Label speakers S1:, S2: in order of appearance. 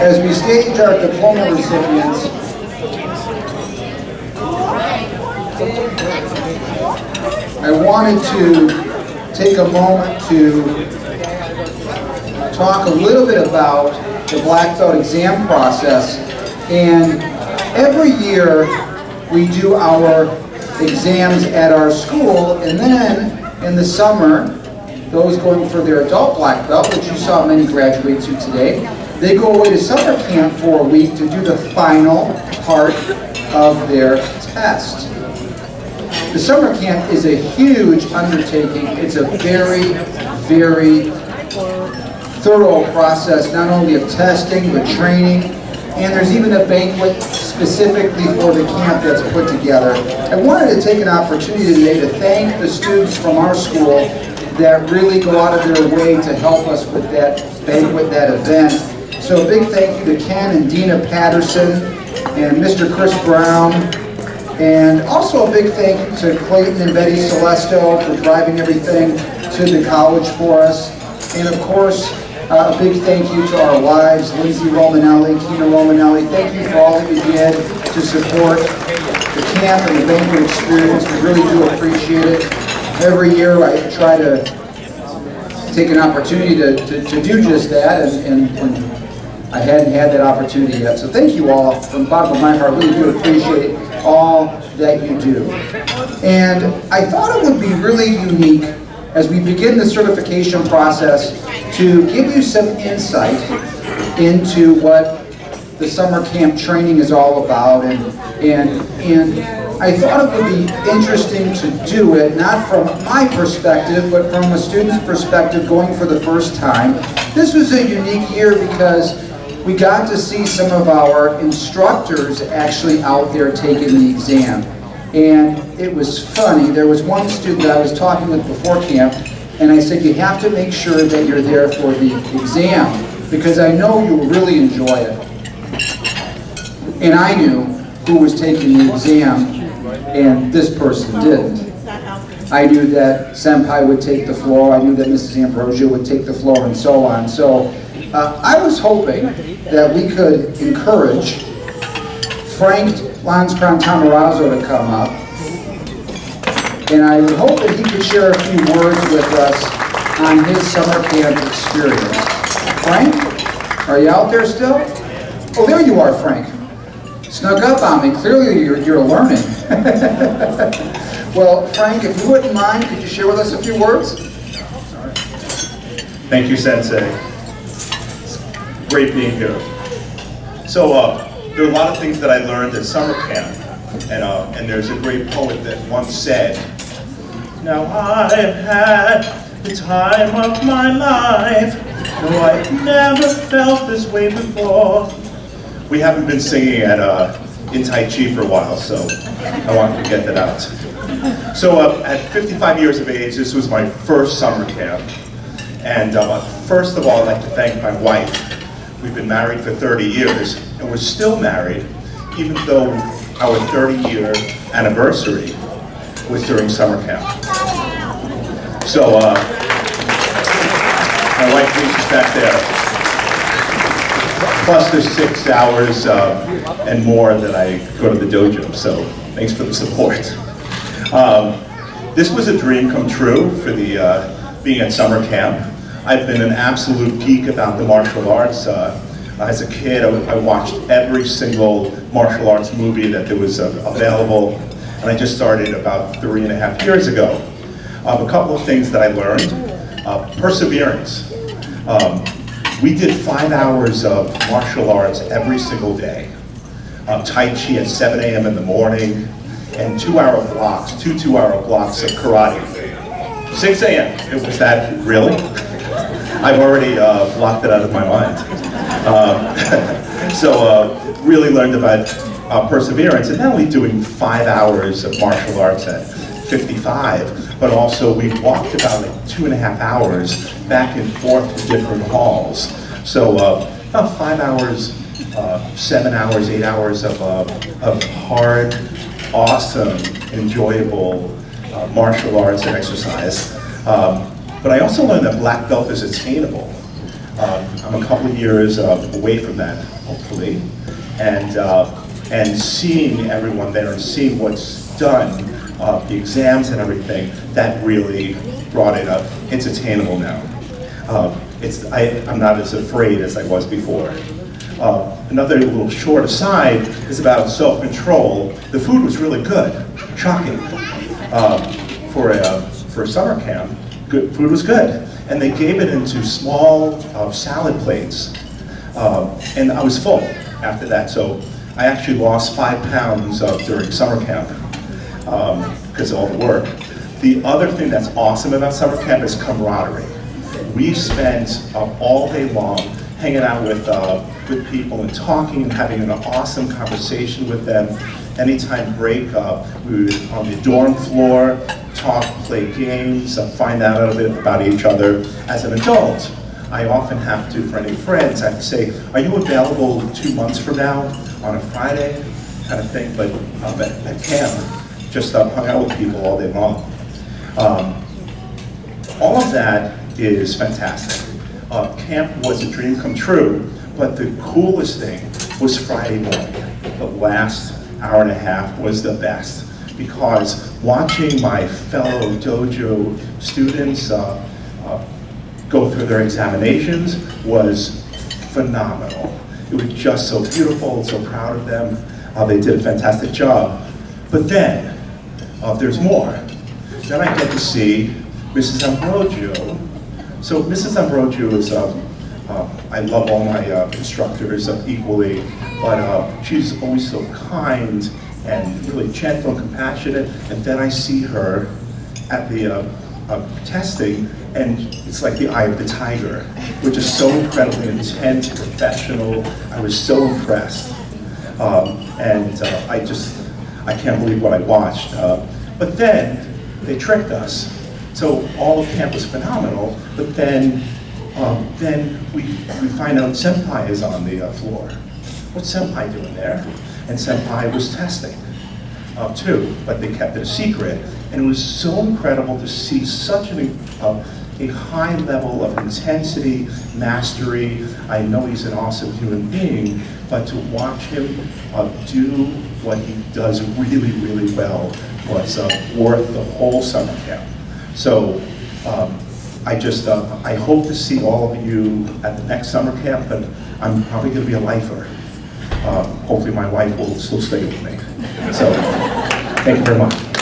S1: As we stage our diploma recipients, I wanted to take a moment to talk a little bit about the Black Belt exam process. And every year we do our exams at our school, and then in the summer, those going for their adult Black Belt, which you saw many graduate to today, they go away to summer camp for a week to do the final part of their test. The summer camp is a huge undertaking. It's a very, very thorough process, not only of testing, but training. And there's even a banquet specifically for the camp that's put together. I wanted to take an opportunity today to thank the students from our school that really go out of their way to help us with that banquet, that event. So a big thank you to Ken and Dina Patterson and Mr. Chris Brown. And also a big thank you to Clayton and Betty Celesto for driving everything to the college for us. And of course, a big thank you to our wives, Lindsay Romanelli, Kina Romanelli. Thank you for all that you did to support the camp and the banquet experience. We really do appreciate it. Every year I try to take an opportunity to do just that, and I hadn't had that opportunity yet. So thank you all from the bottom of my heart. Really do appreciate all that you do. And I thought it would be really unique as we begin the certification process to give you some insight into what the summer camp training is all about. And I thought it would be interesting to do it, not from my perspective, but from a student's perspective going for the first time. This was a unique year because we got to see some of our instructors actually out there taking the exam. And it was funny. There was one student that I was talking with before camp, and I said, you have to make sure that you're there for the exam, because I know you'll really enjoy it. And I knew who was taking the exam, and this person didn't. I knew that Senpai would take the floor, I knew that Mrs. Ambrosio would take the floor, and so on. So I was hoping that we could encourage Frank Lanskron Tamarazzo to come up. And I would hope that he could share a few words with us on his summer camp experience. Frank, are you out there still? Oh, there you are, Frank. Snuck up on me. Clearly you're learning. Well, Frank, if you wouldn't mind, could you share with us a few words?
S2: Thank you, Sensei. It's great being here. So, there are a lot of things that I learned at summer camp, and there's a great poet that once said, "Now I've had the time of my life, no, I've never felt this way before." We haven't been singing in Tai Chi for a while, so I wanted to get that out. So at 55 years of age, this was my first summer camp, and first of all, I'd like to thank my wife. We've been married for 30 years, and we're still married, even though our 30-year anniversary was during summer camp. So, my wife Lisa's back there. Plus there's 6 hours and more that I go to the dojo, so thanks for the support. This was a dream come true for the being at summer camp. I've been an absolute geek about the martial arts. As a kid, I watched every single martial arts movie that there was available, and I just started about 3.5 years ago. A couple of things that I learned. Perseverance. We did 5 hours of martial arts every single day. Tai Chi at 7 a.m. in the morning, and 2-hour blocks, two 2-hour blocks of karate. 6 a.m. It was that, really? I've already blocked it out of my mind. So really learned about perseverance, and not only doing 5 hours of martial arts at 55, but also we walked about 2.5 hours back and forth to different halls. So about 5 hours, 7 hours, 8 hours of hard, awesome, enjoyable martial arts and exercise. But I also learned that black belt is attainable. I'm a couple of years away from that, hopefully, and seeing everyone there and seeing what's done, the exams and everything, that really brought it up. It's attainable now. I'm not as afraid as I was before. Another little short aside is about self-control. The food was really good, shocking. For a summer camp, food was good. And they gave it into small salad plates. And I was full after that, so I actually lost 5 pounds during summer camp because of all the work. The other thing that's awesome about summer camp is camaraderie. We spent all day long hanging out with people and talking and having an awesome conversation with them. Anytime break, we would on the dorm floor, talk, play games, find out a little bit about each other. As an adult, I often have to, for any friends, I have to say, are you available 2 months from now on a Friday? Kind of thing, but at camp, just hung out with people all day long. All of that is fantastic. Camp was a dream come true, but the coolest thing was Friday morning. The last hour and a half was the best, because watching my fellow dojo students go through their examinations was phenomenal. It was just so beautiful, so proud of them. They did a fantastic job. But then, there's more. Then I get to see Mrs. Ambrogio. So Mrs. Ambrogio is, I love all my instructors equally, but she's always so kind and really gentle and compassionate. And then I see her at the testing, and it's like the eye of the tiger, which is so incredibly intense, professional. I was so impressed. I can't believe what I watched. But then they tricked us. So all of camp was phenomenal, but then we find out Senpai is on the floor. What's Senpai doing there? And Senpai was testing too, but they kept it a secret. And it was so incredible to see such a high level of intensity, mastery. I know he's an awesome human being, but to watch him do what he does really, really well was worth the whole summer camp. So I hope to see all of you at the next summer camp, and I'm probably going to be a lifer. Hopefully my wife will still stay with me. So thank you very much.